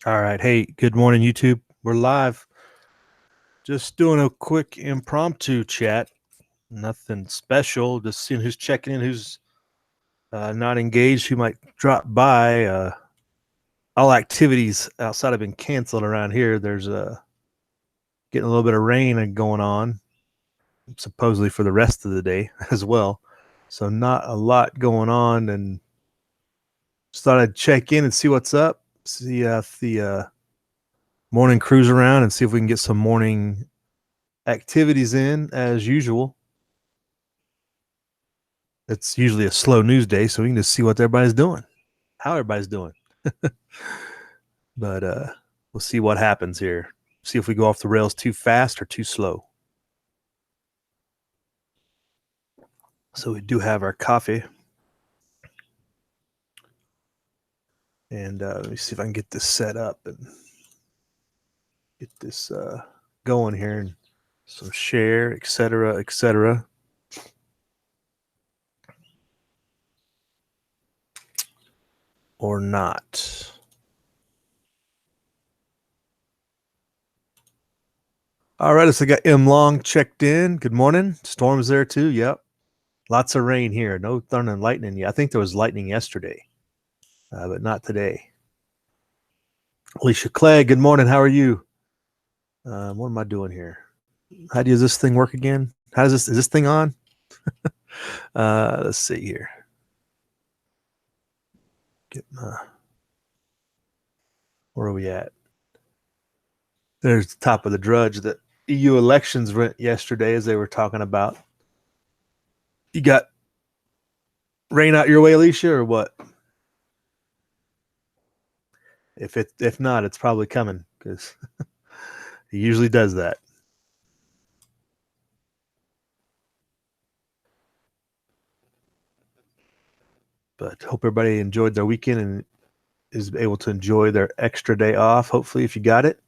All right. Hey, good morning, YouTube. We're live. Just doing a quick impromptu chat. Nothing special. Just seeing who's checking in, who's not engaged, who might drop by. All activities outside have been canceled around here. There's getting a little bit of rain going on, supposedly for the rest of the day as well. So not a lot going on, and just thought I'd check in and see what's up. See if the morning cruise around and see if we can get some morning activities in as usual. It's usually a slow news day, so we can just see what everybody's doing, how everybody's doing. But we'll see what happens here. See if we go off the rails too fast or too slow. So we do have our coffee. And let me see if I can get this set up and get this going here. And some share, etc., etc. Or not. All right, so I got M Long checked in. Good morning. Storm's there too. Yep. Lots of rain here. No thunder and lightning yet. I think there was lightning yesterday, but not today. Alicia Clay, good morning. How are you? What am I doing here? How does this thing work again? How does is this thing on? Let's see here. Get my, where are we at? There's the top of the drudge that EU elections went yesterday, as they were talking about. You got rain out your way, Alicia, or what? If not, it's probably coming because he usually does that. But hope everybody enjoyed their weekend and is able to enjoy their extra day off. Hopefully, if you got it.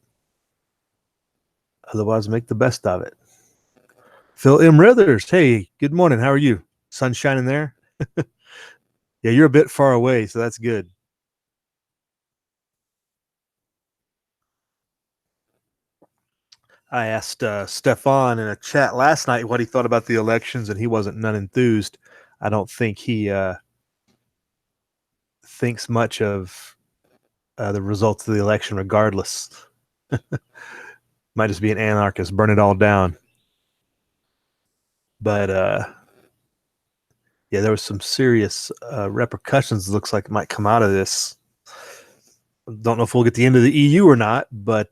Otherwise, make the best of it. Phil M. Rithers, hey, good morning. How are you? Sun shining there? Yeah, you're a bit far away, so that's good. I asked Stefan in a chat last night what he thought about the elections, and he wasn't none enthused. I don't think he thinks much of the results of the election, regardless. Might just be an anarchist, burn it all down. But yeah, there was some serious repercussions. Looks like it might come out of this. Don't know if we'll get the end of the EU or not, but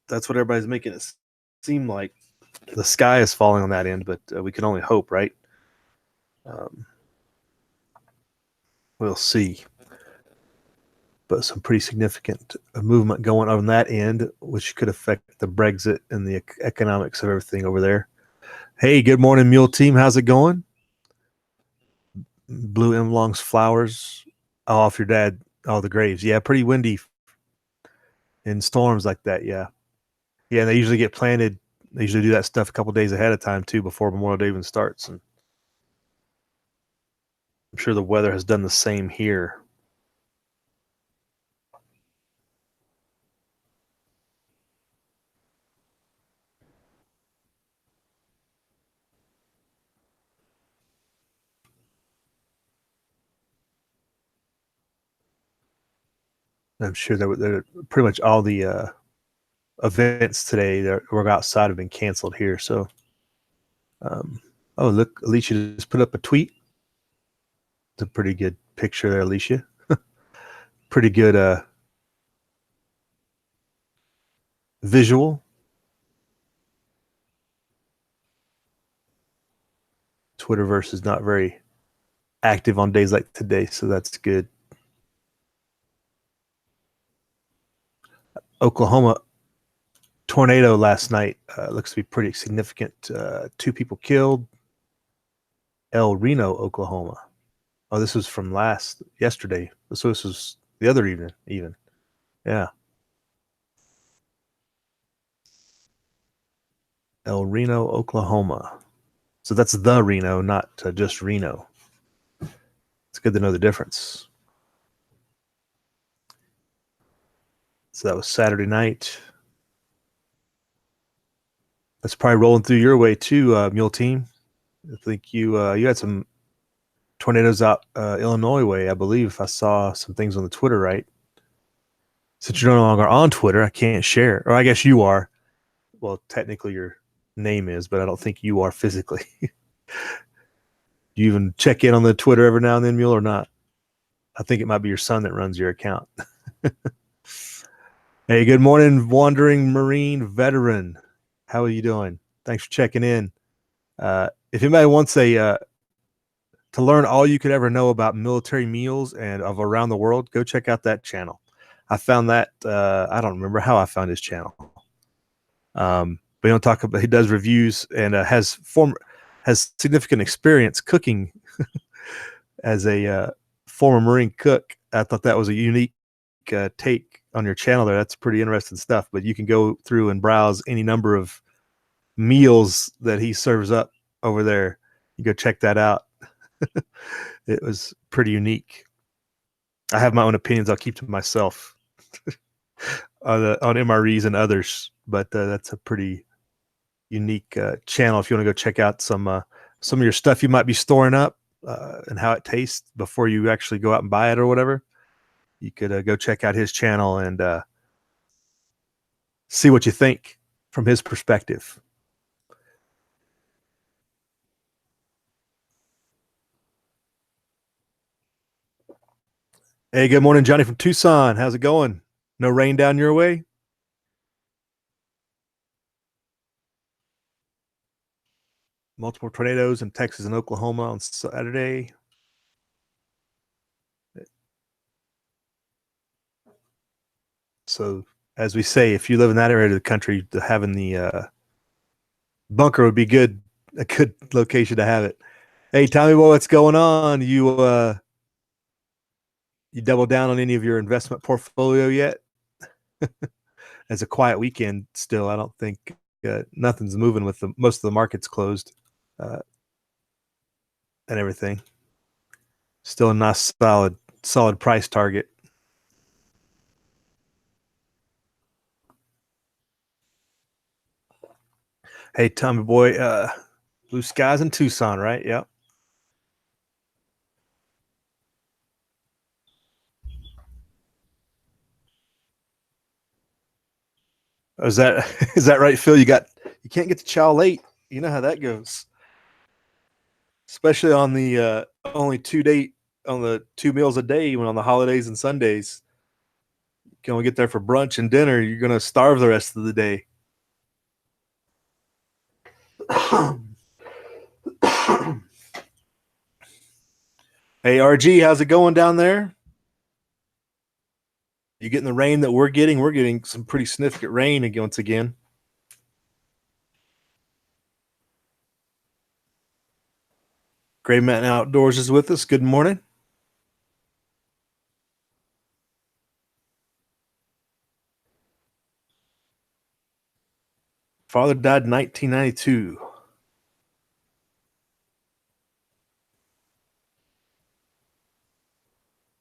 that's what everybody's making it seem like. The sky is falling on that end, but we can only hope, right? We'll see. But some pretty significant movement going on that end, which could affect the Brexit and the economics of everything over there. Hey, good morning, Mule Team. How's it going? Blue M. Long's flowers. Oh, off your dad. Oh, the graves. Yeah, pretty windy in storms like that. Yeah. Yeah, and they usually get planted. They usually do that stuff a couple days ahead of time, too, before Memorial Day even starts. And I'm sure the weather has done the same here. I'm sure that pretty much all the events today that were outside have been canceled here. So, oh, look, Alicia just put up a tweet. It's a pretty good picture there, Alicia. Pretty good visual. Twitterverse is not very active on days like today, so that's good. Oklahoma tornado last night looks to be pretty significant. 2 people killed. El Reno, Oklahoma. Oh, this was from yesterday. So this was the other evening, even. Yeah. El Reno, Oklahoma. So that's the Reno, not just Reno. It's good to know the difference. So that was Saturday night. That's probably rolling through your way too, Mule Team. I think you had some tornadoes out Illinois way, I believe. I saw some things on the Twitter, right? Since you're no longer on Twitter, I can't share. Or I guess you are. Well, technically your name is, but I don't think you are physically. Do you even check in on the Twitter every now and then, Mule, or not? I think it might be your son that runs your account. Hey, good morning, Wandering Marine Veteran. How are you doing? Thanks for checking in. If anybody wants to learn all you could ever know about military meals and of around the world, go check out that channel. I found that I don't remember how I found his channel. But he don't talk about. He does reviews and has significant experience cooking as a former Marine cook. I thought that was a unique take on your channel there. That's pretty interesting stuff. But you can go through and browse any number of meals that he serves up over there. You go check that out. It was pretty unique. I have my own opinions. I'll keep to myself on MREs and others, but that's a pretty unique channel. If you want to go check out some of your stuff you might be storing up and how it tastes before you actually go out and buy it or whatever, you could go check out his channel and see what you think from his perspective. Hey, good morning, Johnny from Tucson. How's it going? No rain down your way? Multiple tornadoes in Texas and Oklahoma on Saturday. So, as we say, if you live in that area of the country, having the bunker would be good, a good location to have it. Hey, Tommy boy, what's going on? You double down on any of your investment portfolio yet? As a quiet weekend still, I don't think nothing's moving with most of the markets closed and everything. Still a nice solid price target. Hey, Tommy boy, blue skies in Tucson, right? Yep. Is that right, Phil? You can't get to chow late. You know how that goes, especially on the only on the 2 meals a day when on the holidays and Sundays. You can only get there for brunch and dinner. You're gonna starve the rest of the day. Hey, RG, how's it going down there? You getting the rain that we're getting? We're getting some pretty significant rain once again. Gray Mountain Outdoors is with us. Good morning. Father died in 1992.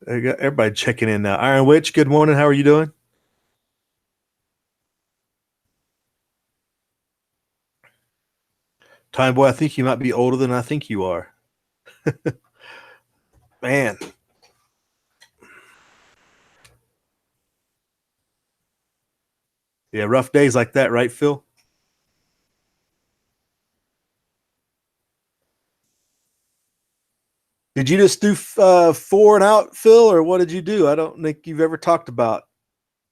I got everybody checking in now. Iron Witch, good morning. How are you doing? Time boy, I think you might be older than I think you are. Man. Yeah, rough days like that, right, Phil? Did you just do 4 and out, Phil, or what did you do? I don't think you've ever talked about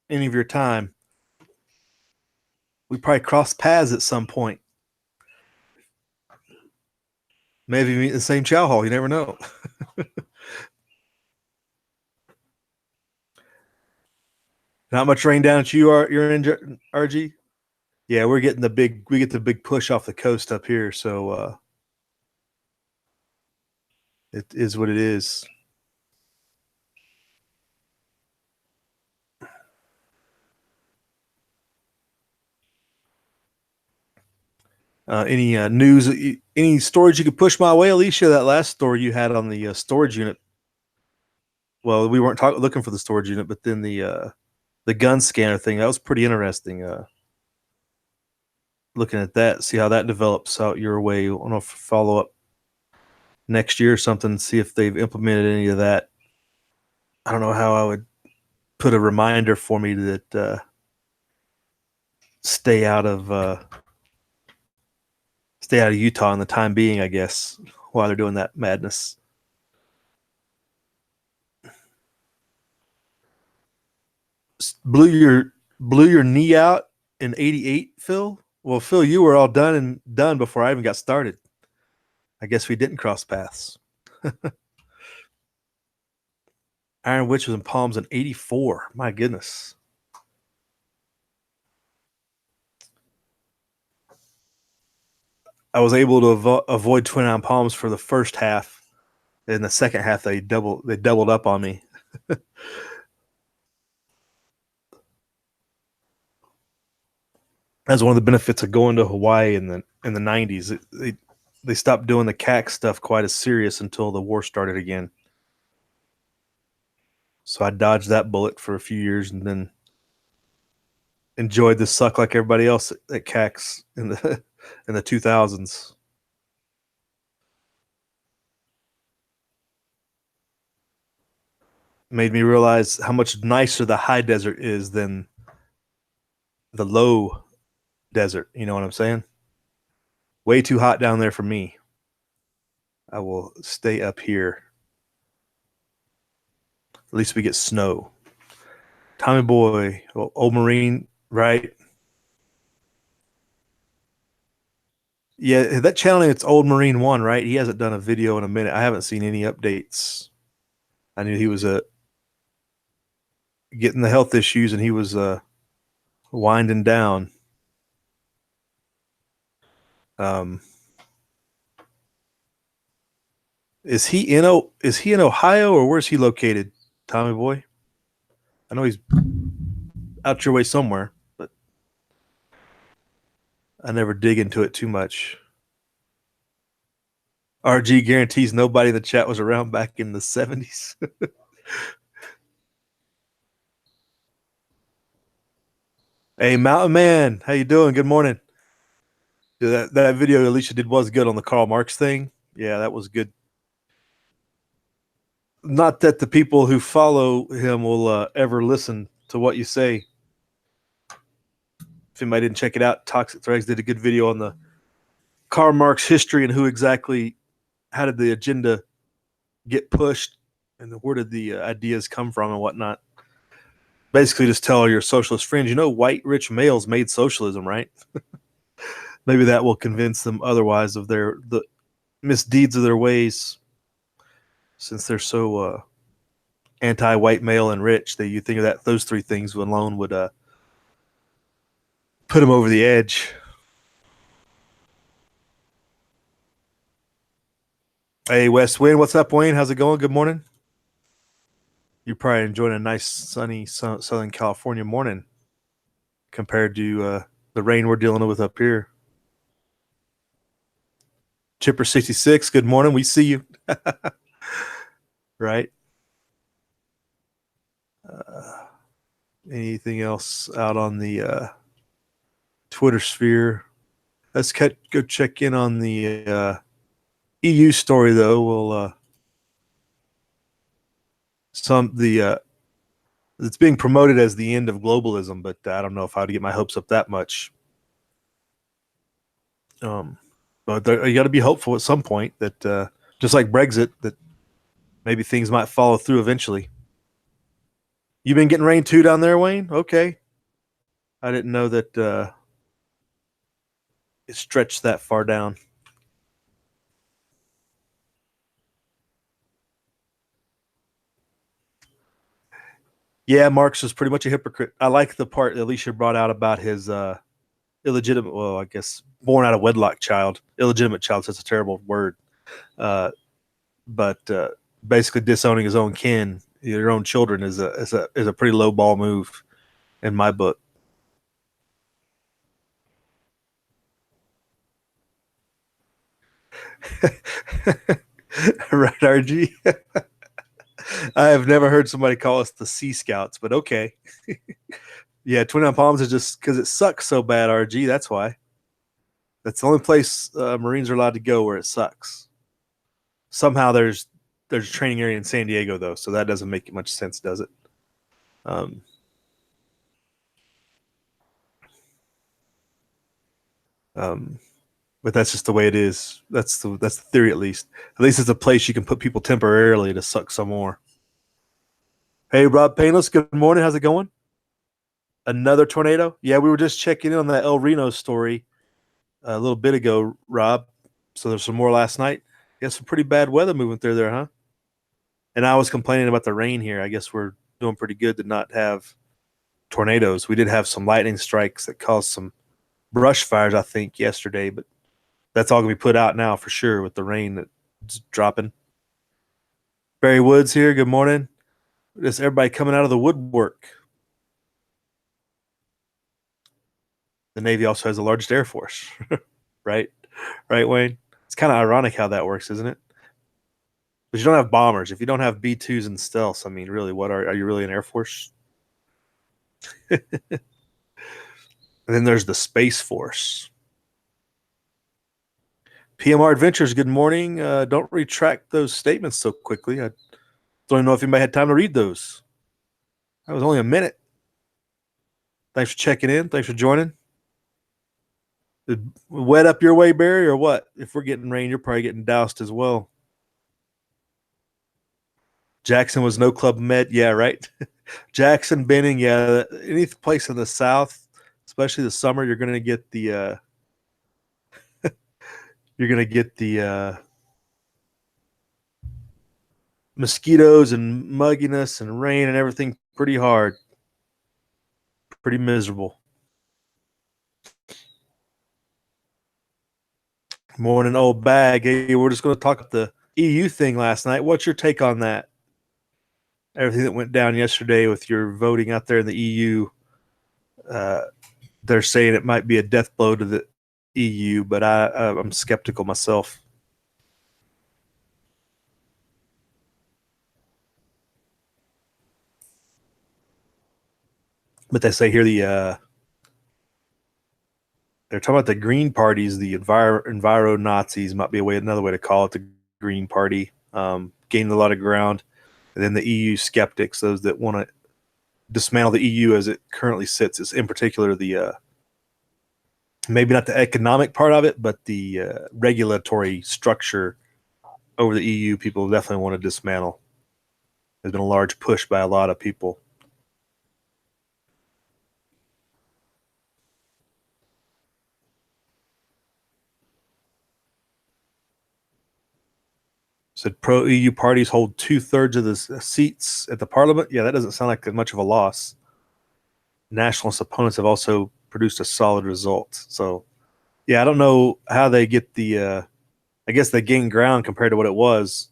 any of your time. We probably crossed paths at some point. Maybe meet in the same chow hall. You never know. Not much rain down at you're in, RG? Yeah, we get the big push off the coast up here, so it is what it is. Any news, any storage you could push my way, Alicia? That last story you had on the storage unit. Well, we weren't looking for the storage unit, but then the the gun scanner thing. That was pretty interesting. Looking at that, see how that develops out your way. I don't know if follow up next year or something, see if they've implemented any of that. I don't know how I would put a reminder for me that stay out of Utah in the time being, I guess, while they're doing that madness. Blew your knee out in '88, Phil. Well, Phil, you were all done before I even got started. I guess we didn't cross paths. Iron Witch was in Palms in '84. My goodness. I was able to avoid 29 Palms for the first half. In the second half, they doubled up on me. That's one of the benefits of going to Hawaii in the '90s. They stopped doing the CAC stuff quite as serious until the war started again. So I dodged that bullet for a few years and then enjoyed the suck like everybody else at CACs in the in the 2000s. Made me realize how much nicer the high desert is than the low desert. You know what I'm saying? Way too hot down there for me. I will stay up here. At least we get snow. Tommy Boy, old Marine, right? Yeah, that channeling it's old Marine one, right? He hasn't done a video in a minute. I haven't seen any updates. I knew he was getting the health issues and he was winding down. Um, is he in Ohio or where's he located, Tommy Boy? I know he's out your way somewhere, but I never dig into it too much. RG guarantees nobody in the chat was around back in the '70s. Hey, Mountain Man, how you doing? Good morning. That video Alicia did was good on the Karl Marx thing. Yeah, that was good. Not that the people who follow him will ever listen to what you say. If anybody didn't check it out, Toxic Threads did a good video on the Karl Marx history and how did the agenda get pushed and where did the ideas come from and whatnot. Basically, just tell your socialist friends, white rich males made socialism, right? Maybe that will convince them otherwise of the misdeeds of their ways, since they're so anti-white male and rich. That you think of that those three things alone would put them over the edge. Hey, West Wind, what's up, Wayne? How's it going? Good morning. You're probably enjoying a nice sunny Southern California morning compared to the rain we're dealing with up here. Chipper 66, good morning. We see you. Right. Anything else out on the Twitter sphere? Let's go check in on the EU story, though. We'll it's being promoted as the end of globalism, but I don't know if I would get my hopes up that much. But you got to be hopeful at some point that just like Brexit, that maybe things might follow through eventually. You been getting rain too down there, Wayne? Okay. I didn't know that it stretched that far down. Yeah, Marx was pretty much a hypocrite. I like the part that Alicia brought out about his illegitimate, well, I guess born out of wedlock child. Illegitimate child, that's a terrible word. But basically disowning his own kin, your own children, is a pretty low ball move in my book. Right, RG. I have never heard somebody call us the Sea Scouts, but okay. Yeah, 29 Palms is just because it sucks so bad, RG. That's why. That's the only place Marines are allowed to go where it sucks. Somehow there's a training area in San Diego, though, so that doesn't make much sense, does it? Um, um, but that's just the way it is. That's the theory, at least. At least it's a place you can put people temporarily to suck some more. Hey, Rob Painless, good morning. How's it going? Another tornado? Yeah, we were just checking in on that El Reno story a little bit ago, Rob. So there's some more last night. You got some pretty bad weather moving through there, huh? And I was complaining about the rain here. I guess we're doing pretty good to not have tornadoes. We did have some lightning strikes that caused some brush fires, I think, yesterday, but that's all gonna be put out now for sure with the rain that's dropping. Barry Woods here. Good morning. Just everybody coming out of the woodwork. The Navy also has the largest Air Force, right? Right, Wayne? It's kind of ironic how that works, isn't it? But you don't have bombers. If you don't have B-2s and stealths, I mean, really, what are you really an Air Force? And then there's the Space Force. PMR Adventures, good morning. Don't retract those statements so quickly. I don't even know if anybody had time to read those. That was only a minute. Thanks for checking in. Thanks for joining. Wet up your way, Barry, or what? If we're getting rain, you're probably getting doused as well. Jackson was no Club Med. Yeah, right. Jackson, Benning, yeah. Any place in the South, especially the summer, you're going to get the mosquitoes and mugginess and rain and everything pretty hard, pretty miserable. Morning, old bag. Hey, we're just going to talk about the EU thing last night. What's your take on that? Everything that went down yesterday with your voting out there in the EU. They're saying it might be a death blow to the EU, but I'm skeptical myself. But they say here they're talking about the Green parties, the enviro Nazis might be another way to call it. The Green Party gained a lot of ground, and then the EU skeptics, those that want to dismantle the EU as it currently sits, is in particular the maybe not the economic part of it, but the regulatory structure over the EU. People definitely want to dismantle. There's been a large push by a lot of people. Said pro EU parties hold 2/3 of the seats at the parliament. Yeah, that doesn't sound like much of a loss. Nationalist opponents have also produced a solid result. So, yeah, I don't know how they get the. I guess they gain ground compared to what it was,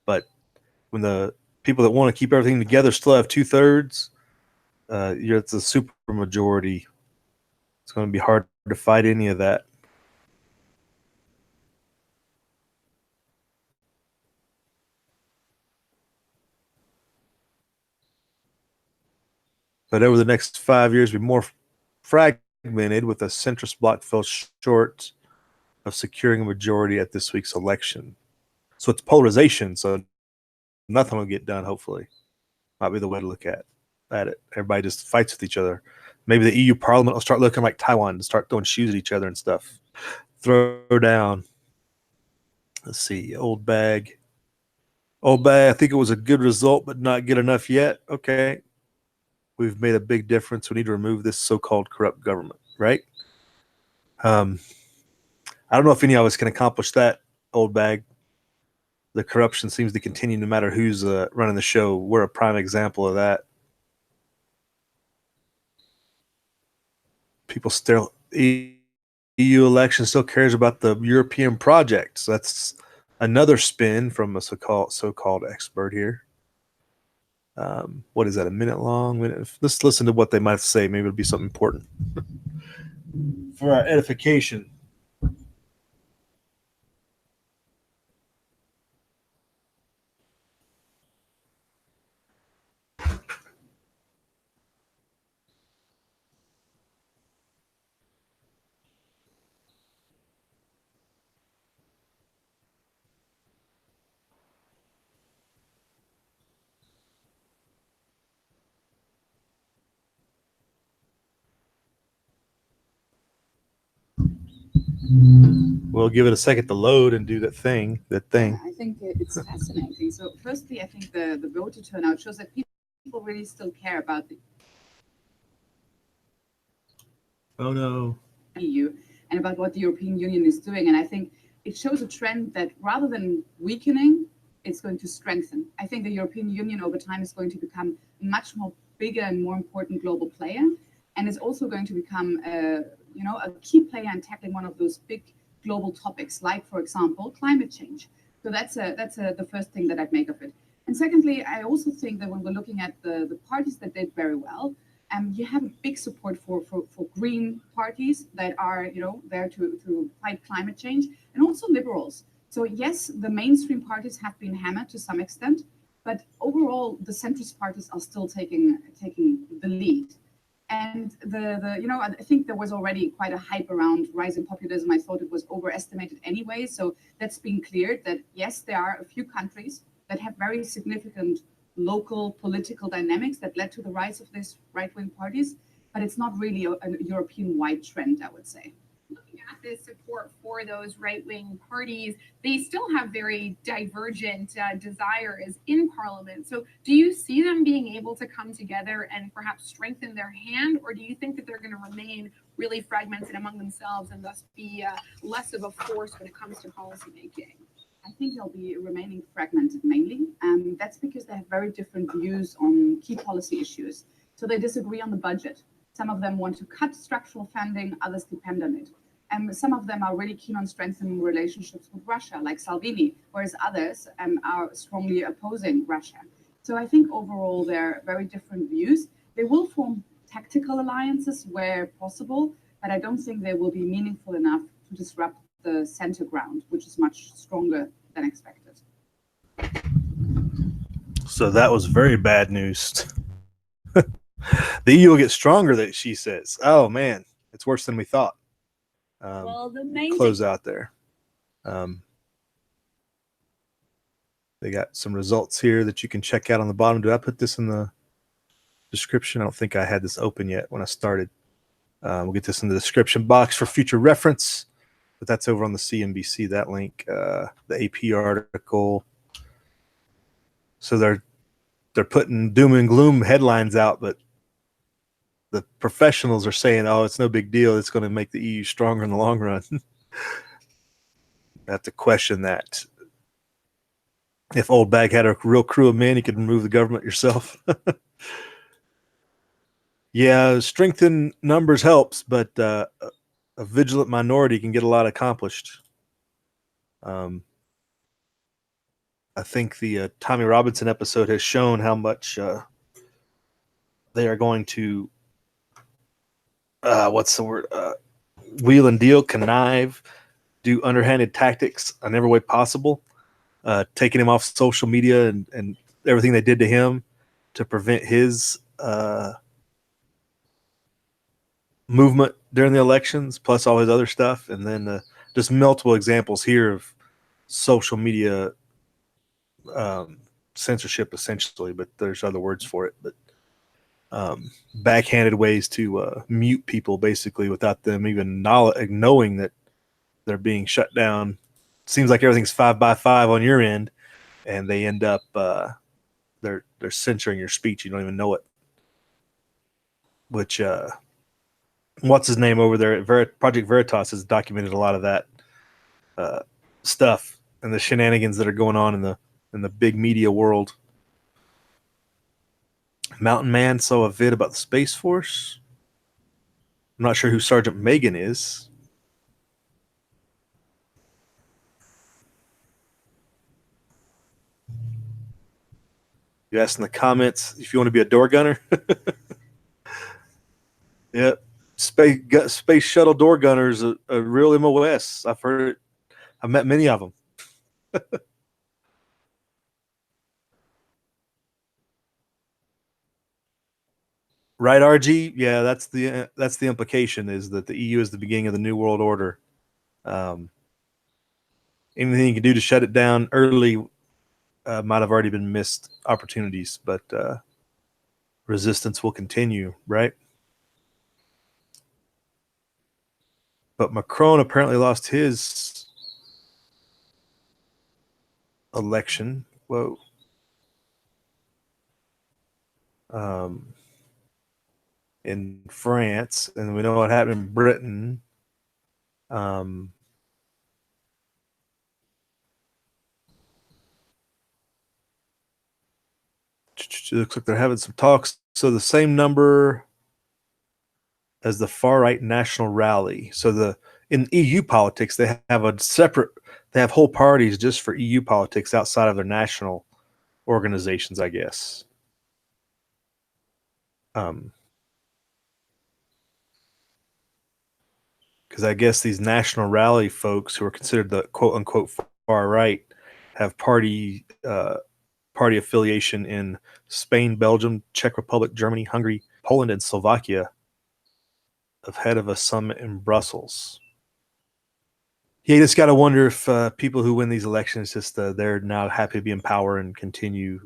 but when the people that want to keep everything together still have 2/3, it's a super majority. It's going to be hard to fight any of that. But over the next 5 years, be more fragmented, with a centrist bloc fell short of securing a majority at this week's election. So it's polarization. So nothing will get done. Hopefully, might be the way to look at it. Everybody just fights with each other. Maybe the EU Parliament will start looking like Taiwan and start throwing shoes at each other and stuff. Throw down. Let's see. Old bag. Old bag. I think it was a good result, but not good enough yet. Okay. We've made a big difference. We need to remove this so-called corrupt government, right? I don't know if any of us can accomplish that, old bag. The corruption seems to continue no matter who's running the show. We're a prime example of that. People still, EU election still cares about the European project. So that's another spin from a so-called expert here. What is that? A minute long? Let's listen to what they might say. Maybe it'll be something important for our edification. We'll give it a second to load and do that thing. I think it's fascinating. So, firstly, I think the voter turnout shows that people really still care about the Oh no. EU and about what the European Union is doing. And I think it shows a trend that rather than weakening, it's going to strengthen. I think the European Union over time is going to become a much more bigger and more important global player, and is also going to become a key player in tackling one of those big global topics, like for example climate change. So that's the first thing that I'd make of it. And secondly, I also think that when we're looking at the parties that did very well, you have a big support for green parties that are there to fight climate change, and also liberals. So yes, the mainstream parties have been hammered to some extent, but overall the centrist parties are still taking the lead. And I think there was already quite a hype around rising populism. I thought it was overestimated anyway. So that's been cleared that yes, there are a few countries that have very significant local political dynamics that led to the rise of these right-wing parties, but it's not really a European-wide trend, I would say. Looking at the support for those right-wing parties, they still have very divergent desires in Parliament. So do you see them being able to come together and perhaps strengthen their hand, or do you think that they're going to remain really fragmented among themselves and thus be less of a force when it comes to policymaking? I think they'll be remaining fragmented mainly. That's because they have very different views on key policy issues. So they disagree on the budget. Some of them want to cut structural funding, others depend on it. And some of them are really keen on strengthening relationships with Russia, like Salvini, whereas others are strongly opposing Russia. So I think overall they're very different views. They will form tactical alliances where possible, but I don't think they will be meaningful enough to disrupt the center ground, which is much stronger than expected. So that was very bad news. The EU will get stronger, that she says. Oh man, it's worse than we thought. Well, the main close out there. They got some results here that you can check out on the bottom. Did I put this in the description? I don't think I had this open yet when I started. We'll get this in the description box for future reference, but that's over on the CNBC, that link, the AP article. So they're putting doom and gloom headlines out, but the professionals are saying, oh, it's no big deal. It's going to make the EU stronger in the long run. I have to question that. If Old Bag had a real crew of men, he could remove the government yourself. Yeah, strength in numbers helps, but a vigilant minority can get a lot accomplished. I think the Tommy Robinson episode has shown how much they are going to what's the word? Wheel and deal, connive, do underhanded tactics in every way possible, taking him off social media and everything they did to him to prevent his movement during the elections, plus all his other stuff. And then just multiple examples here of social media censorship, essentially, but there's other words for it. But backhanded ways to mute people, basically, without them even knowing that they're being shut down. Seems like everything's 5x5 on your end, and they end up they're censoring your speech. You don't even know it. Which what's his name over there at Project Veritas has documented a lot of that stuff and the shenanigans that are going on in the big media world. Mountain Man saw a vid about the Space Force. I'm not sure who Sergeant Megan is. You asked in the comments if you want to be a door gunner. Yep. Space shuttle door gunner is a real MOS. I've heard it. I've met many of them. Right, RG? Yeah, that's the implication, is that the EU is the beginning of the New World Order. Anything you can do to shut it down early might have already been missed opportunities, but resistance will continue, right? But Macron apparently lost his election. Whoa. In France, and we know what happened in Britain. It looks like they're having some talks. So the same number as the far right National Rally. So in EU politics, they have whole parties just for EU politics outside of their national organizations, I guess. Because I guess these National Rally folks who are considered the quote unquote far right have party affiliation in Spain, Belgium, Czech Republic, Germany, Hungary, Poland, and Slovakia, ahead of a summit in Brussels. Yeah, you just got to wonder if people who win these elections they're now happy to be in power and continue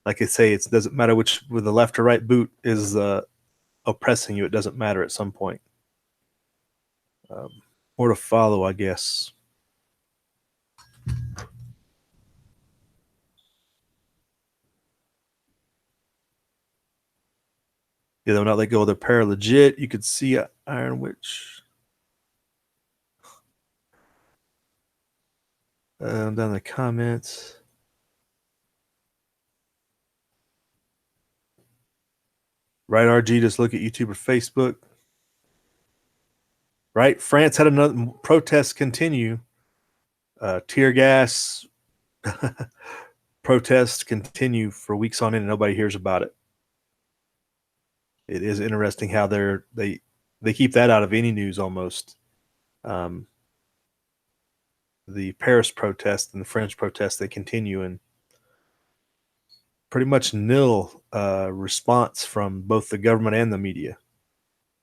like I say, it doesn't matter which with the left or right boot is oppressing you. It doesn't matter at some point. More to follow, I guess. Yeah, they'll not let go of their pair legit. You could see Iron Witch. Down in the comments. Right, RG, just look at YouTube or Facebook. Right, France had another protests continue. Tear gas protests continue for weeks on end, and nobody hears about it. It is interesting how they keep that out of any news almost. The Paris protest and the French protest, they continue, and pretty much nil response from both the government and the media.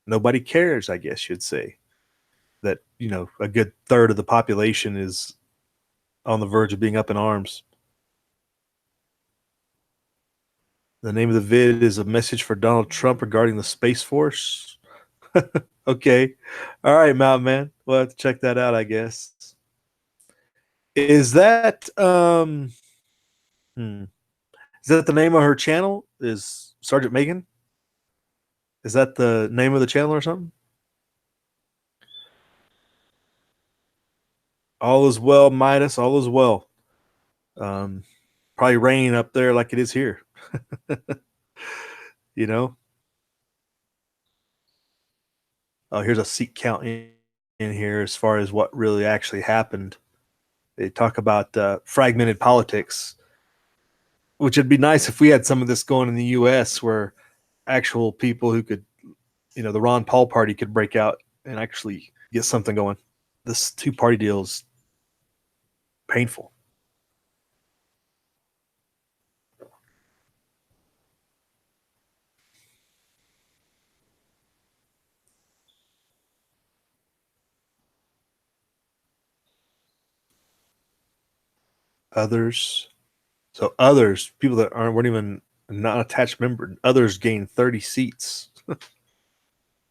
Nobody cares, I guess you'd say, that a good third of the population is on the verge of being up in arms. The name of the vid is a message for Donald Trump regarding the Space Force. Okay. All right, Mountain Man. We'll have to check that out, I guess. Is that is that the name of her channel? Is Sergeant Megan? Is that the name of the channel or something? All is well, Midas. All is well. Probably raining up there like it is here. Oh, here's a seat count in here as far as what really actually happened. They talk about fragmented politics, which would be nice if we had some of this going in the U.S. where actual people who could, the Ron Paul party could break out and actually get something going. This two-party deal is painful. Others, people that weren't even not attached member, others gained 30 seats.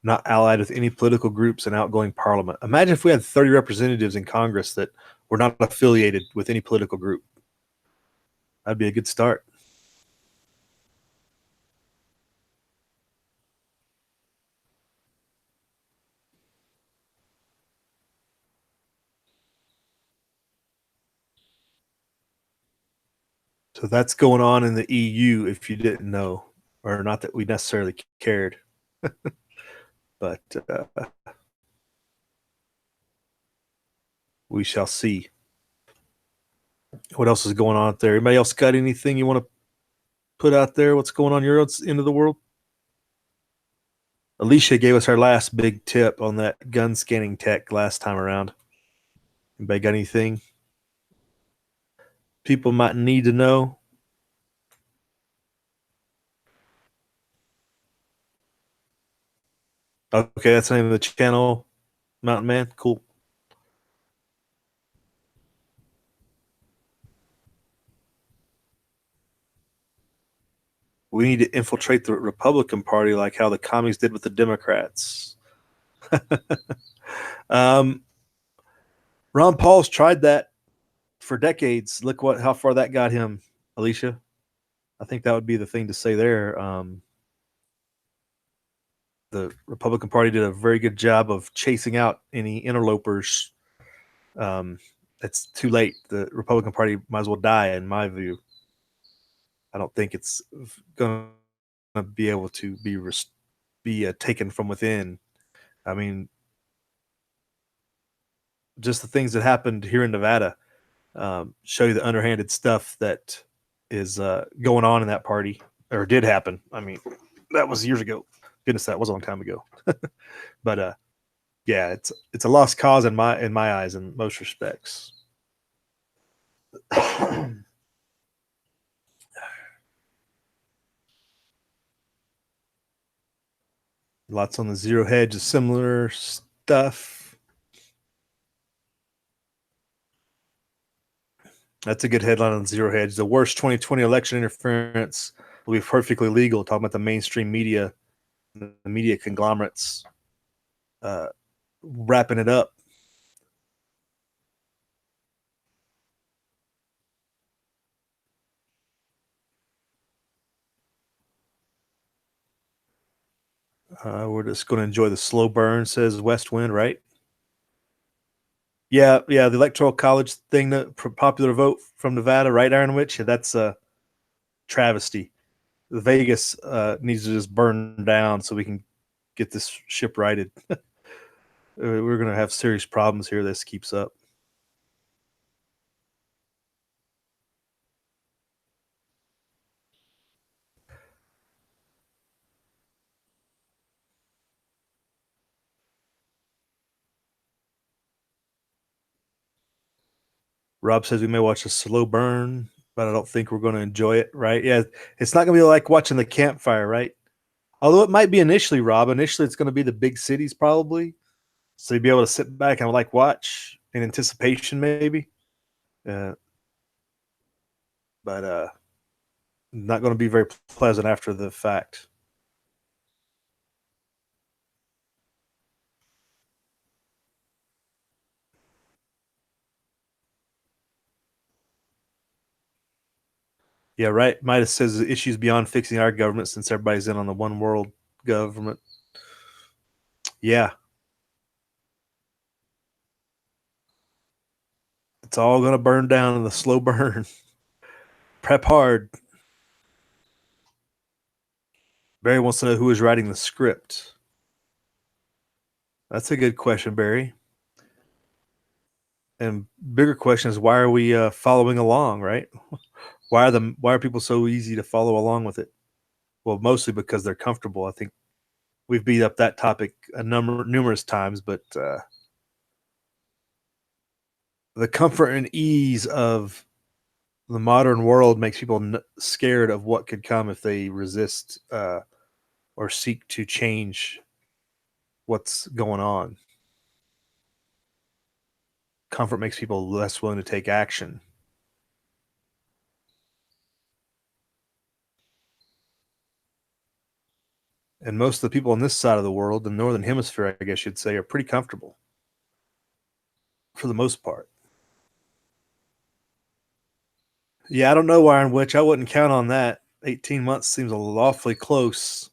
Not allied with any political groups in outgoing parliament. Imagine if we had 30 representatives in Congress that were not affiliated with any political group. That'd be a good start. So that's going on in the EU, if you didn't know, or not that we necessarily cared. But we shall see. What else is going on out there? Anybody else got anything you want to put out there? What's going on your end of the world? Alicia gave us our last big tip on that gun scanning tech last time around. Anybody got anything people might need to know? Okay, that's the name of the channel, Mountain Man. Cool. We need to infiltrate the Republican Party like how the commies did with the Democrats. um, Ron Paul's tried that for decades. Look how far that got him, Alicia. I think that would be the thing to say there. The Republican Party did a very good job of chasing out any interlopers. It's too late. The Republican Party might as well die, in my view. I don't think it's going to be able to be taken from within. I mean, just the things that happened here in Nevada show you the underhanded stuff that is going on in that party, or did happen. I mean, that was years ago. Goodness, that was a long time ago. But yeah, it's a lost cause in my eyes in most respects. Lots on the zero hedge, similar stuff. That's a good headline on zero hedge. The worst 2020 election interference will be perfectly legal. Talking about the mainstream media, the media conglomerates, wrapping it up. We're just going to enjoy the slow burn, says West Wind, right? Yeah. The Electoral College thing, the popular vote from Nevada, right, Iron Witch? Yeah, that's a travesty. Vegas needs to just burn down so we can get this ship righted. We're going to have serious problems here. This keeps up. Rob says we may watch a slow burn, but I don't think we're going to enjoy it, right? Yeah, it's not going to be like watching the campfire, right? Although it might be initially, Rob. Initially, it's going to be the big cities probably. So you'd be able to sit back and like watch in anticipation, maybe. But not going to be very pleasant after the fact. Yeah, right. Midas says issues beyond fixing our government since everybody's in on the one world government. Yeah. It's all going to burn down in the slow burn. Prep hard. Barry wants to know who is writing the script. That's a good question, Barry. And bigger question is why are we following along, right? Why are people so easy to follow along with it? Well, mostly because they're comfortable. I think we've beat up that topic numerous times, but the comfort and ease of the modern world makes people scared of what could come if they resist or seek to change what's going on. Comfort makes people less willing to take action. And most of the people on this side of the world, the northern hemisphere, I guess you'd say, are pretty comfortable for the most part. Yeah, I don't know, Iron Witch. I wouldn't count on that. 18 months seems awfully close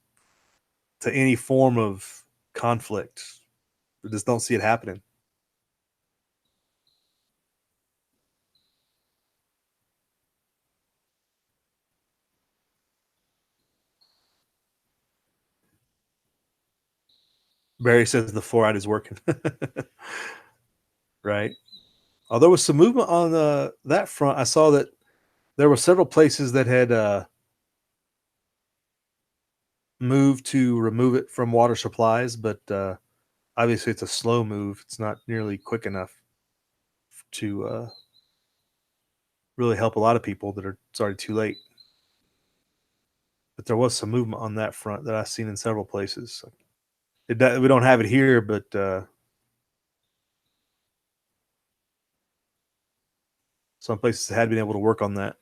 to any form of conflict. I just don't see it happening. Barry says the fluoride is working. Right. Although there was some movement on that front, I saw that there were several places that had moved to remove it from water supplies, but obviously it's a slow move. It's not nearly quick enough to really help a lot of people that are it's already too late. But there was some movement on that front that I've seen in several places. We don't have it here, but some places had been able to work on that.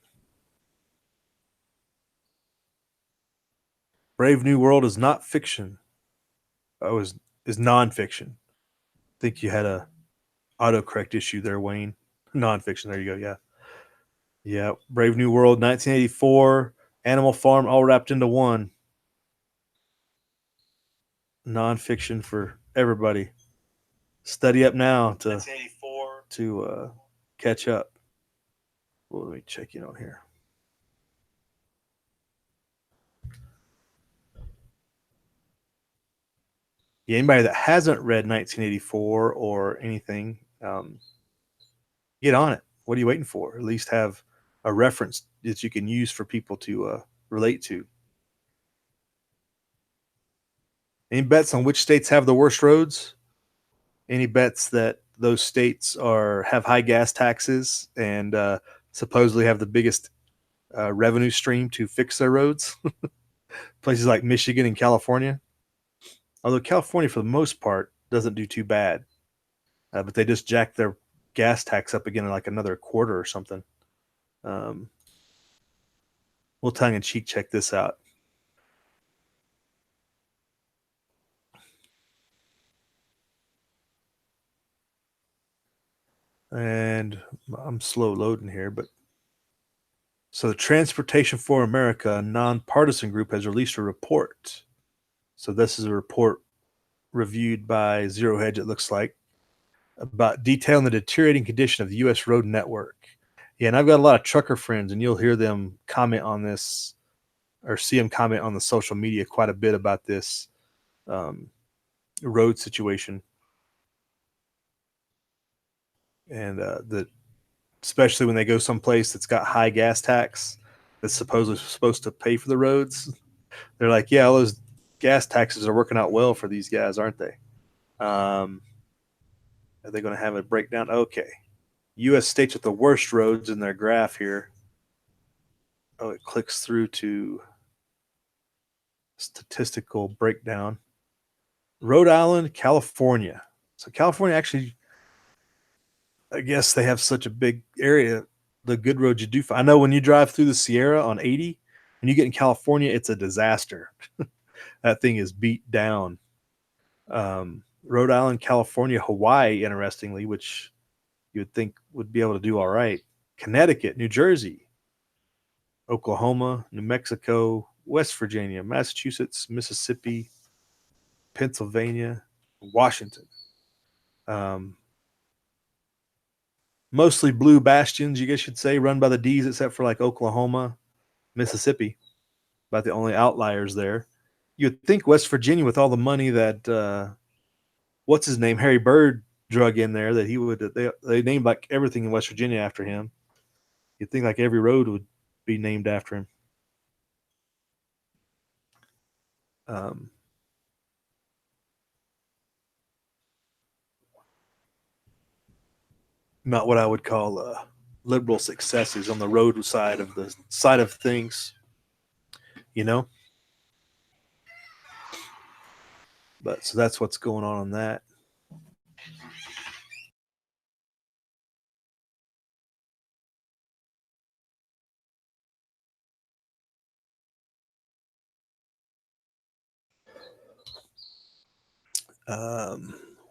Brave New World is not fiction. Oh, is is nonfiction. I think you had a autocorrect issue there, Wayne. Nonfiction. There you go. Yeah. Yeah. Brave New World, 1984, Animal Farm, all wrapped into one. Nonfiction for everybody. Study up now to catch up. Well, let me check in on here. Yeah, anybody that hasn't read 1984 or anything, get on it. What are you waiting for? At least have a reference that you can use for people to relate to. Any bets on which states have the worst roads? Any bets that those states have high gas taxes and supposedly have the biggest revenue stream to fix their roads? Places like Michigan and California. Although California, for the most part, doesn't do too bad. But they just jacked their gas tax up again in like another quarter or something. We'll tongue-in-cheek check this out. And I'm slow loading here, but so the Transportation for America, a nonpartisan group, has released a report. So this is a report reviewed by Zero Hedge, it looks like, about detailing the deteriorating condition of the U.S. road network. Yeah, and I've got a lot of trucker friends, and you'll hear them comment on this or see them comment on the social media quite a bit about this road situation. And especially when they go someplace that's got high gas tax that's supposedly supposed to pay for the roads. They're like, yeah, all those gas taxes are working out well for these guys, aren't they? Are they going to have a breakdown? Okay. U.S. states with the worst roads in their graph here. Oh, it clicks through to Statistical Breakdown. Rhode Island, California. So California actually, I guess they have such a big area. The good roads you do find. I know when you drive through the Sierra on 80, when you get in California, it's a disaster. That thing is beat down. Rhode Island, California, Hawaii, interestingly, which you would think would be able to do all right. Connecticut, New Jersey, Oklahoma, New Mexico, West Virginia, Massachusetts, Mississippi, Pennsylvania, Washington. Mostly blue bastions, you guess you'd say, run by the D's, except for like Oklahoma, Mississippi, about the only outliers there. You'd think West Virginia, with all the money that what's his name, Harry Bird, drug in there, that he would. They named like everything in West Virginia after him. You'd think like every road would be named after him. Not what I would call liberal successes on the road side of things, you know. But so that's what's going on that.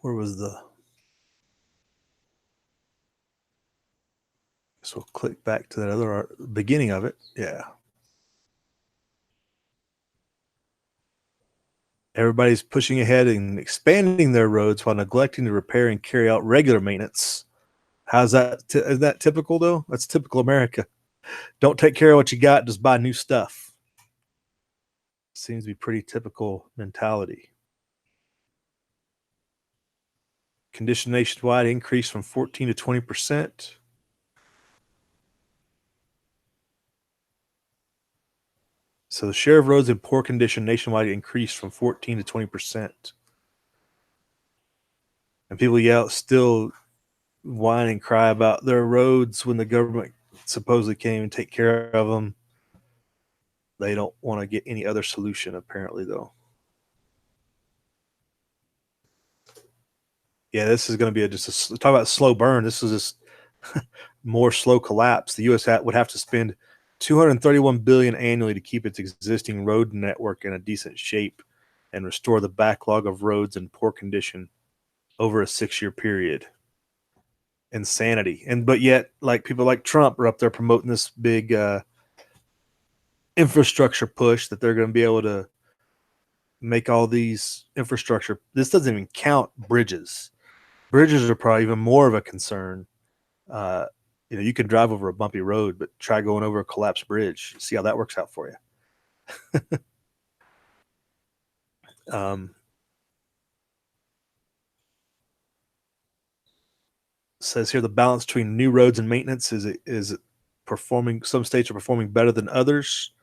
Where was the? So we'll click back to that other beginning of it. Yeah. Everybody's pushing ahead and expanding their roads while neglecting to repair and carry out regular maintenance. How's that? Is that typical, though? That's typical America. Don't take care of what you got, just buy new stuff. Seems to be pretty typical mentality. Condition nationwide increased from 14 to 20%. So the share of roads in poor condition nationwide increased from 14 to 20%. And people still whine and cry about their roads when the government supposedly can't even take care of them. They don't want to get any other solution, apparently, though. Yeah, this is going to be talk about slow burn. This is just more slow collapse. The U.S. would have to spend $231 billion annually to keep its existing road network in a decent shape. and restore the backlog of roads in poor condition over a 6-year period. Insanity. But yet, like, people like Trump are up there promoting this big infrastructure push that they're going to be able to make all these infrastructure. This doesn't even count bridges. Bridges are probably even more of a concern. You can drive over a bumpy road, but try going over a collapsed bridge. See how that works out for you. Says here the balance between new roads and maintenance is performing. Some states are performing better than others.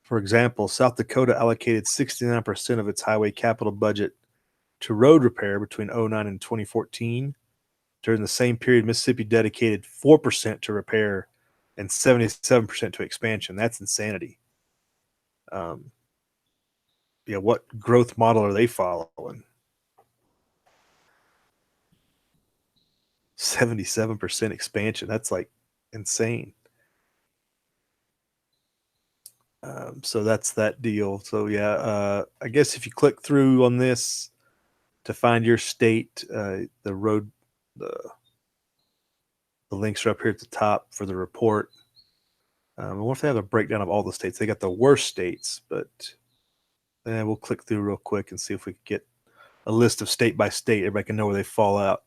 For example, South Dakota allocated 69% of its highway capital budget to road repair between 2009 and 2014. During the same period, Mississippi dedicated 4% to repair and 77% to expansion. That's insanity. What growth model are they following? 77% expansion. That's like insane. So that's that deal. So I guess if you click through on this to find your state, the links are up here at the top for the report. I wonder if they have a breakdown of all the states. They got the worst states, but we'll click through real quick and see if we can get a list of state by state. Everybody can know where they fall out.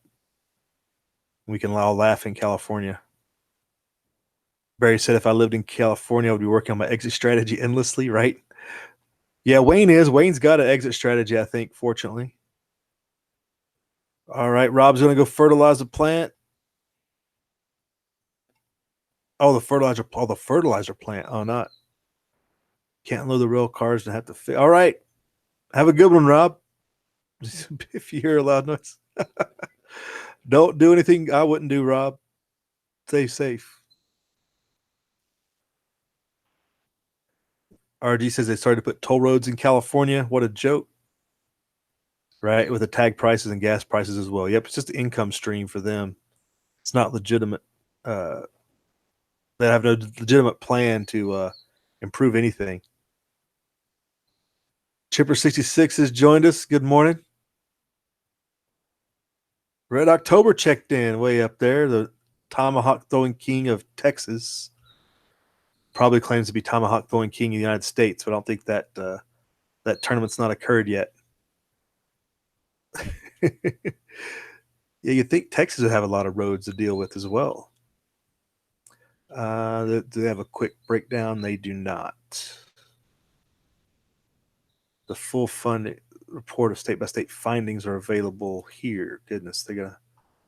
We can all laugh in California. Barry said, if I lived in California, I would be working on my exit strategy endlessly, right? Yeah, Wayne's got an exit strategy, I think, fortunately. All right, Rob's going to go fertilize the plant. Oh, the fertilizer plant. Oh, not. Can't load the rail cars and have to fit. All right. Have a good one, Rob. If you hear a loud noise. Don't do anything I wouldn't do, Rob. Stay safe. RG says they started to put toll roads in California. What a joke. Right? With the tag prices and gas prices as well. Yep, it's just an income stream for them. It's not legitimate. They have no legitimate plan to improve anything. Chipper66 has joined us. Good morning. Red October checked in way up there. The tomahawk throwing king of Texas. Probably claims to be tomahawk throwing king of the United States, but I don't think that that tournament's not occurred yet. Yeah, you'd think Texas would have a lot of roads to deal with as well. Do they have a quick breakdown? They do not. The full fund report of state-by-state findings are available here. Goodness, they're going to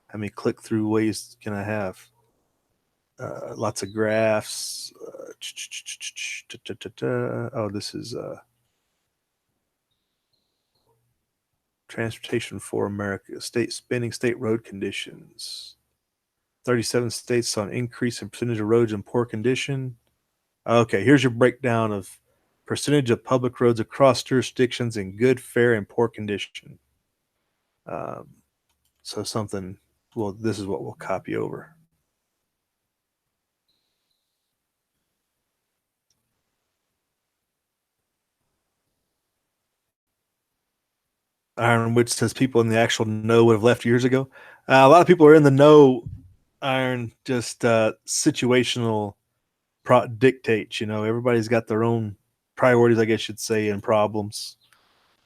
have me click through ways can I have. Lots of graphs. Oh, this is Transportation for America. State spending, state road conditions. 37 states saw an increase in percentage of roads in poor condition. Okay, here's your breakdown of percentage of public roads across jurisdictions in good, fair, and poor condition. So something, well, this is what we'll copy over. Iron, which says people in the actual know would have left years ago. A lot of people are in the know, Iron, just situational dictates. Everybody's got their own priorities, I guess you'd say, and problems.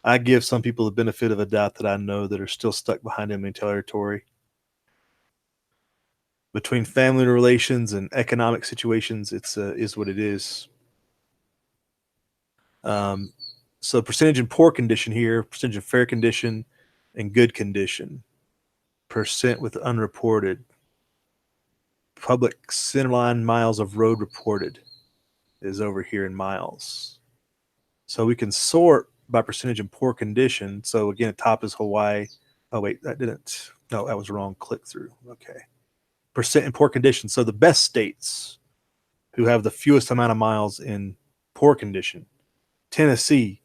I give some people the benefit of a doubt that I know that are still stuck behind enemy territory. Between family relations and economic situations, it's is what it is. So percentage in poor condition here, percentage in fair condition, and good condition. Percent with unreported. Public centerline miles of road reported is over here in miles. So we can sort by percentage in poor condition. So again, top is Hawaii. Oh wait, that didn't. No, that was wrong. Click through. Okay. Percent in poor condition. So the best states who have the fewest amount of miles in poor condition: Tennessee,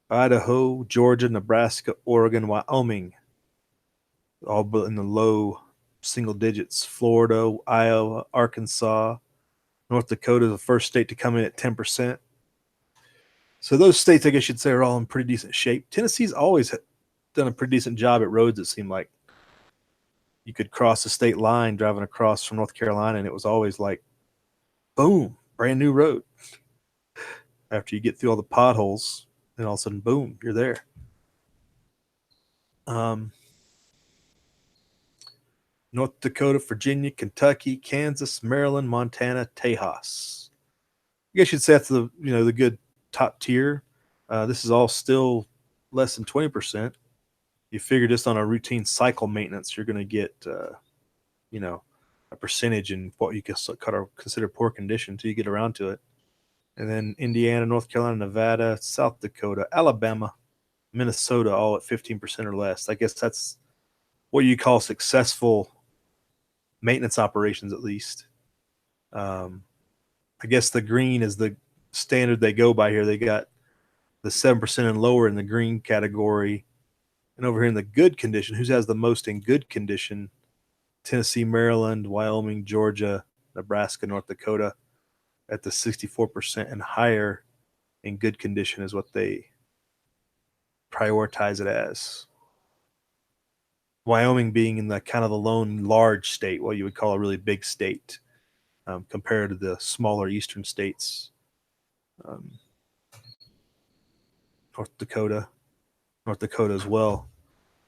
Idaho, Georgia, Nebraska, Oregon, Wyoming, all but in the low single digits. Florida, Iowa, Arkansas, North Dakota is the first state to come in at 10%. So those states, I guess you'd say, are all in pretty decent shape. Tennessee's always done a pretty decent job at roads. It seemed like you could cross the state line driving across from North Carolina, and it was always like, boom, brand new road. After you get through all the potholes, and all of a sudden, boom, you're there. North Dakota, Virginia, Kentucky, Kansas, Maryland, Montana, Tejas. I guess you'd say that's the good top tier. This is all still less than 20%. You figure just on a routine cycle maintenance, you're going to get a percentage in what you can consider poor condition until you get around to it. And then Indiana, North Carolina, Nevada, South Dakota, Alabama, Minnesota, all at 15% or less. I guess that's what you call successful maintenance operations, at least. I guess the green is the standard they go by here. They got the 7% and lower in the green category. And over here in the good condition, who has the most in good condition? Tennessee, Maryland, Wyoming, Georgia, Nebraska, North Dakota at the 64% and higher in good condition is what they prioritize it as. Wyoming being in the kind of the lone large state, what you would call a really big state, compared to the smaller eastern states. North Dakota as well.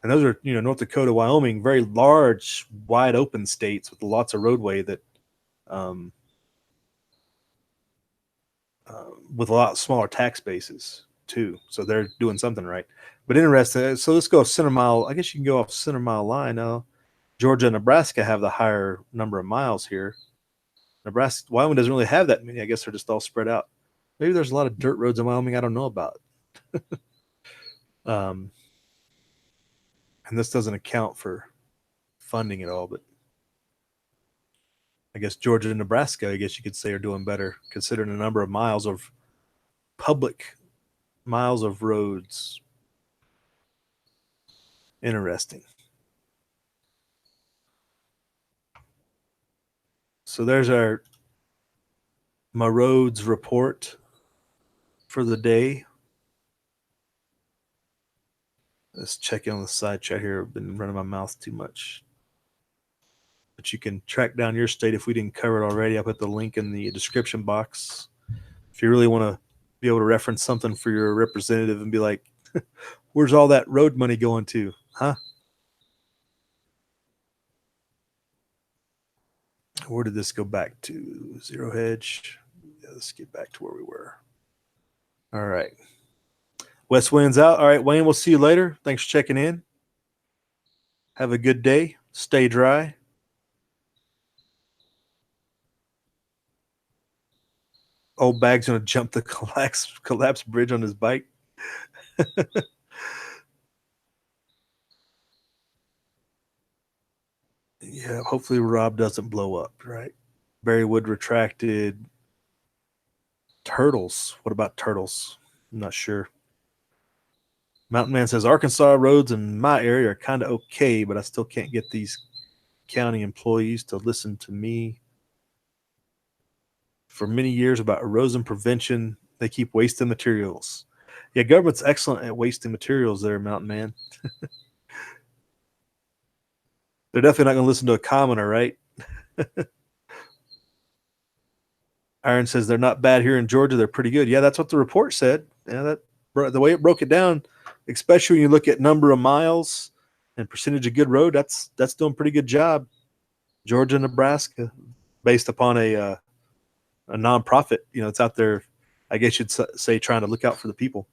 And those are, North Dakota, Wyoming, very large, wide open states with lots of roadway that, with a lot smaller tax bases too. So they're doing something right. But interesting. So let's go center mile. I guess you can go off center mile line now. Georgia and Nebraska have the higher number of miles here. Wyoming doesn't really have that many. I guess they're just all spread out. Maybe there's a lot of dirt roads in Wyoming I don't know about. And this doesn't account for funding at all, but I guess Georgia and Nebraska, I guess you could say, are doing better considering the number of miles of public miles of roads. Interesting. So there's my roads report for the day. Let's check in on the side chat here. I've been running my mouth too much. But you can track down your state if we didn't cover it already. I'll put the link in the description box. If you really want to be able to reference something for your representative and be like, where's all that road money going to? Huh? Where did this go back to? Zero hedge. Yeah, let's get back to where we were. All right. West wind's out. All right, Wayne, we'll see you later. Thanks for checking in. Have a good day. Stay dry. Old Bag's going to jump the collapsed bridge on his bike. Yeah, hopefully Rob doesn't blow up, right? Berrywood retracted. Turtles. What about turtles? I'm not sure. Mountain Man says Arkansas roads in my area are kind of okay, but I still can't get these county employees to listen to me. For many years about erosion prevention, they keep wasting materials. Yeah, government's excellent at wasting materials there, Mountain Man. They're definitely not going to listen to a commoner, right? Iron says they're not bad here in Georgia. They're pretty good. Yeah, that's what the report said. Yeah, that the way it broke it down, especially when you look at number of miles and percentage of good road, that's doing a pretty good job. Georgia, Nebraska, based upon a nonprofit, it's out there. I guess you'd say trying to look out for the people.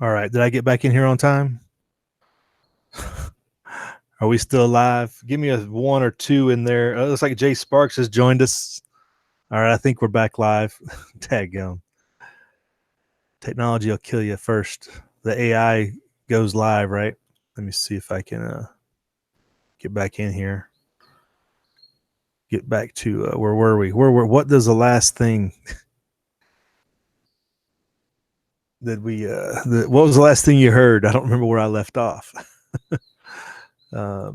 All right. Did I get back in here on time? Are we still live? Give me a 1 or 2 in there. Oh, it looks like Jay Sparks has joined us. All right. I think we're back live. Daggone. Technology will kill you first. The AI goes live, right? Let me see if I can get back in here. Get back to where were we? What does the last thing that we what was the last thing you heard? I don't remember where I left off. Yeah,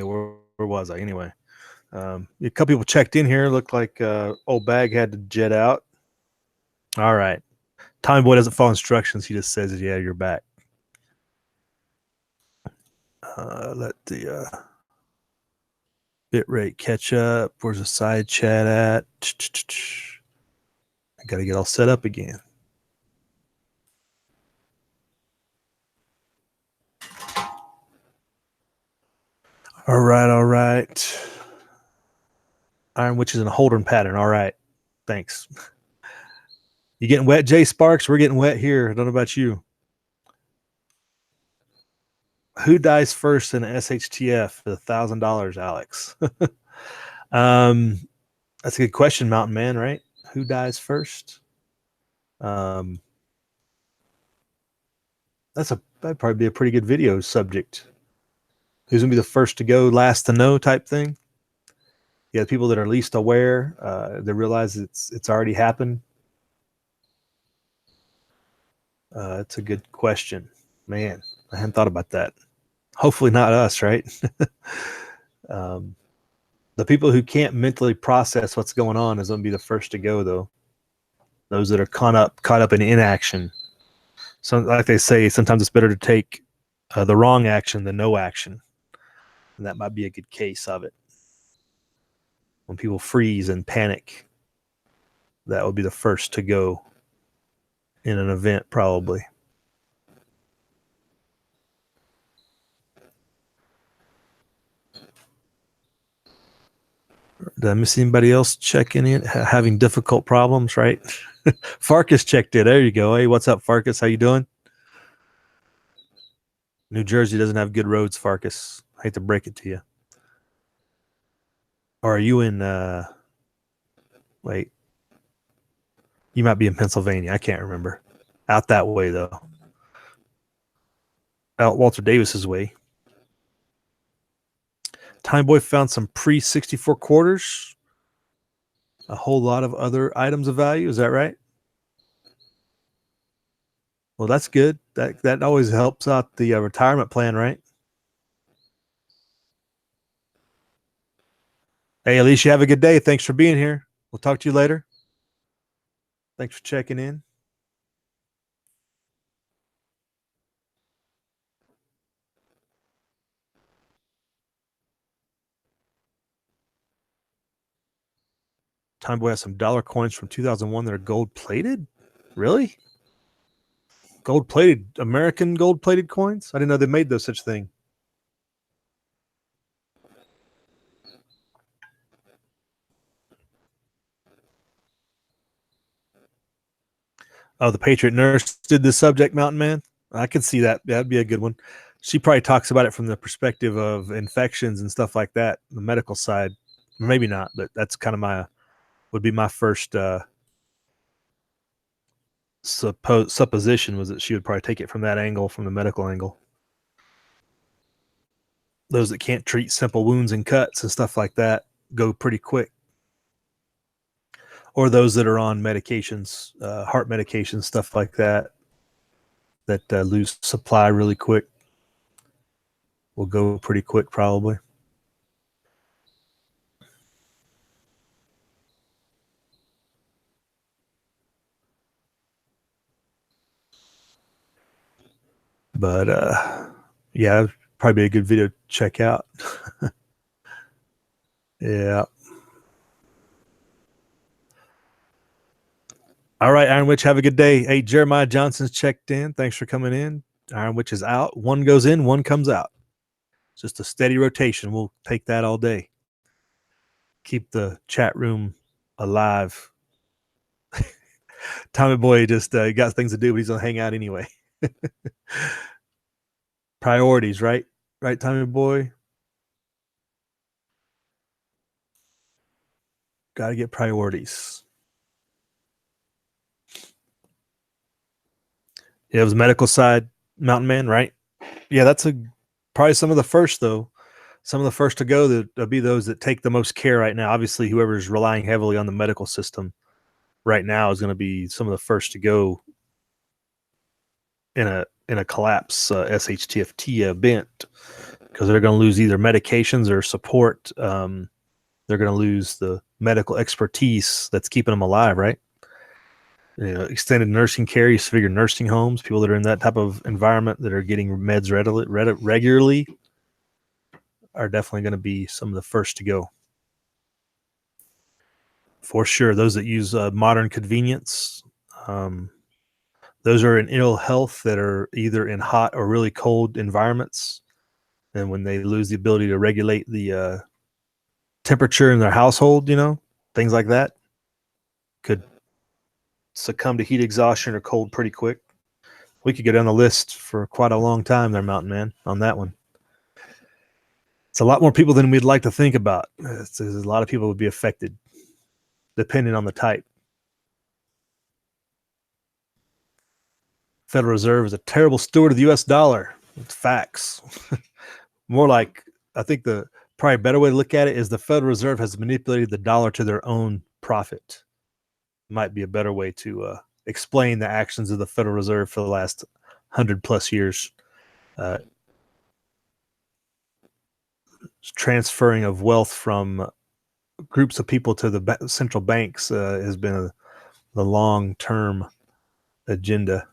where was I anyway? A couple people checked in here. Looked like old Bag had to jet out. All right. Tommy Boy doesn't follow instructions. He just says, yeah, you're back. Let the bit rate catch up. Where's the side chat at? I got to get all set up again. All right. Iron Witch is in a Holdern pattern. All right. Thanks. You getting wet, Jay Sparks? We're getting wet here. I don't know about you. Who dies first in SHTF for $1,000, Alex? That's a good question, Mountain Man, right? Who dies first? That'd probably be a pretty good video subject. Who's gonna be the first to go, last to know type thing? Yeah, the people that are least aware, they realize it's already happened. It's a good question, man. I hadn't thought about that. Hopefully not us, right? The people who can't mentally process what's going on is going to be the first to go, though. Those that are caught up in inaction. So, like they say, sometimes it's better to take the wrong action than no action, and that might be a good case of it. When people freeze and panic, that would be the first to go in an event, probably. Did I miss anybody else checking in, having difficult problems, right? Farkas checked in. There you go. Hey, what's up, Farkas? How you doing? New Jersey doesn't have good roads, Farkas. I hate to break it to you. Or are you in, wait. You might be in Pennsylvania. I can't remember. Out that way, though. Out Walter Davis's way. Time Boy found some pre-64 quarters. A whole lot of other items of value. Is that right? Well, that's good. That always helps out the retirement plan, right? Hey, Alicia, have a good day. Thanks for being here. We'll talk to you later. Thanks for checking in. Time Boy has some dollar coins from 2001 that are gold plated. Really? Gold plated, American gold plated coins? I didn't know they made those such thing. Oh, the Patriot Nurse did the subject, Mountain Man. I could see that. That'd be a good one. She probably talks about it from the perspective of infections and stuff like that, the medical side. Maybe not, but that's kind of would be my first supposition, was that she would probably take it from that angle, from the medical angle. Those that can't treat simple wounds and cuts and stuff like that go pretty quick. Or those that are on medications, heart medications, stuff like that, that lose supply really quick, will go pretty quick probably. But yeah, probably a good video to check out. Yeah. All right, Iron Witch, have a good day. Hey, Jeremiah Johnson's checked in. Thanks for coming in. Iron Witch is out. One goes in, one comes out. It's just a steady rotation. We'll take that all day. Keep the chat room alive. Tommy Boy just got things to do, but he's gonna hang out anyway. Priorities, right? Right, Tommy Boy. Got to get priorities. Yeah, it was medical side, Mountain Man, right? Yeah, that's probably some of the first though. Some of the first to go that'll be those that take the most care right now. Obviously, whoever's relying heavily on the medical system right now is going to be some of the first to go in a collapse SHTFT event, because they're going to lose either medications or support. They're going to lose the medical expertise that's keeping them alive, right? Extended nursing care. You figure nursing homes, people that are in that type of environment that are getting meds regularly are definitely going to be some of the first to go. For sure, those that use modern convenience, those are in ill health that are either in hot or really cold environments. And when they lose the ability to regulate the temperature in their household, things like that, could succumb to heat exhaustion or cold pretty quick. We could go down the list for quite a long time there, Mountain Man, on that one. It's a lot more people than we'd like to think about. A lot of people would be affected, depending on the type. Federal Reserve is a terrible steward of the U.S. dollar. It's facts. More like, I think the probably better way to look at it is the Federal Reserve has manipulated the dollar to their own profit. Might be a better way to explain the actions of the Federal Reserve for the last 100+ years. Transferring of wealth from groups of people to the central banks has been the long-term agenda.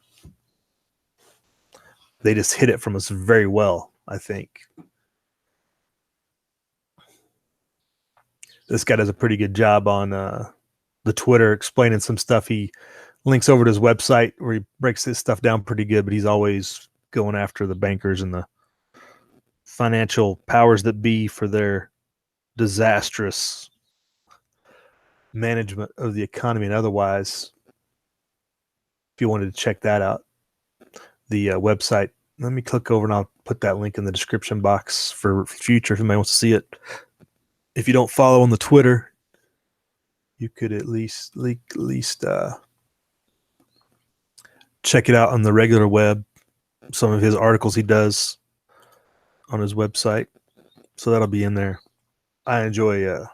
They just hit it from us very well, I think. This guy does a pretty good job on the Twitter explaining some stuff. He links over to his website where he breaks his stuff down pretty good, but he's always going after the bankers and the financial powers that be for their disastrous management of the economy and otherwise. If you wanted to check that out, the website, let me click over and I'll put that link in the description box for future if anybody wants to see it. If you don't follow on the Twitter, you could at least check it out on the regular web. Some of his articles he does on his website, so that'll be in there. I enjoy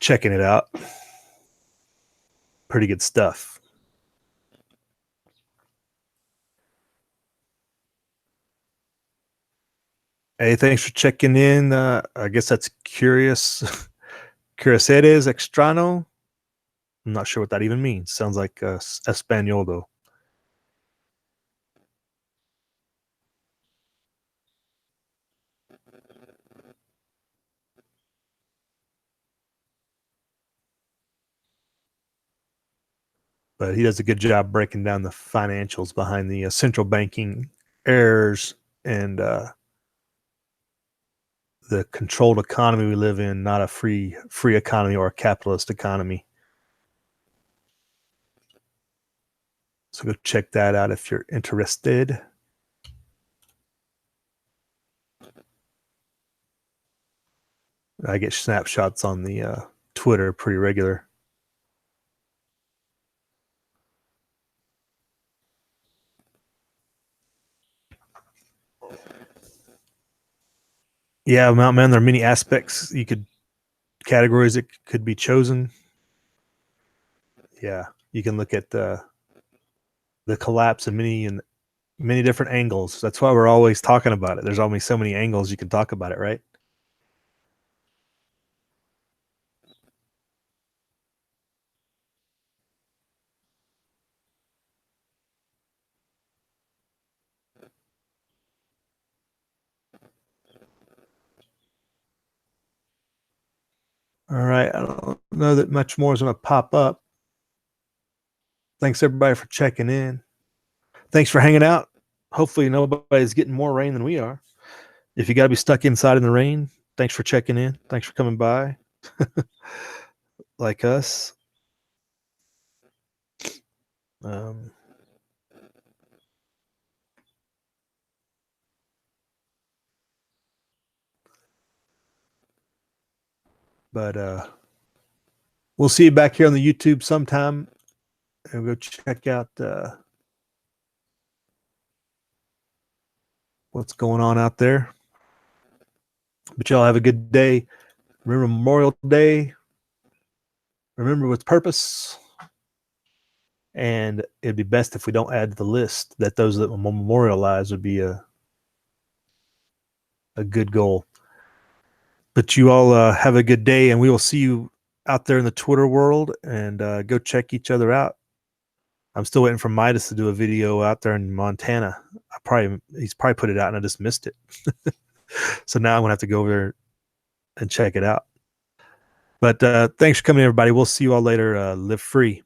checking it out. Pretty good stuff. Hey, thanks for checking in. I guess that's Curious. Curioseres Extrano. I'm not sure what that even means. Sounds like Espanol, though. But he does a good job breaking down the financials behind the central banking errors and the controlled economy we live in, not a free economy or a capitalist economy. So go check that out if you're interested. I get snapshots on the Twitter pretty regular. Yeah, Mountain Man, there are many aspects categories that could be chosen. Yeah, you can look at the collapse in many different angles. That's why we're always talking about it. There's only so many angles you can talk about it, right? All right, I don't know that much more is going to pop up. Thanks everybody for checking in. Thanks for hanging out. Hopefully nobody's getting more rain than we are. If you got to be stuck inside in the rain, thanks for checking in. Thanks for coming by. Like us. Um, but we'll see you back here on the YouTube sometime, and we'll go check out what's going on out there. But y'all have a good day. Remember Memorial Day. Remember with purpose. And it'd be best if we don't add to the list that those that will memorialize would be a good goal. But you all have a good day, and we will see you out there in the Twitter world, and go check each other out. I'm still waiting for Midas to do a video out there in Montana. He's probably put it out and I just missed it. So now I'm gonna have to go over there and check it out. But thanks for coming, everybody. We'll see you all later. Live free.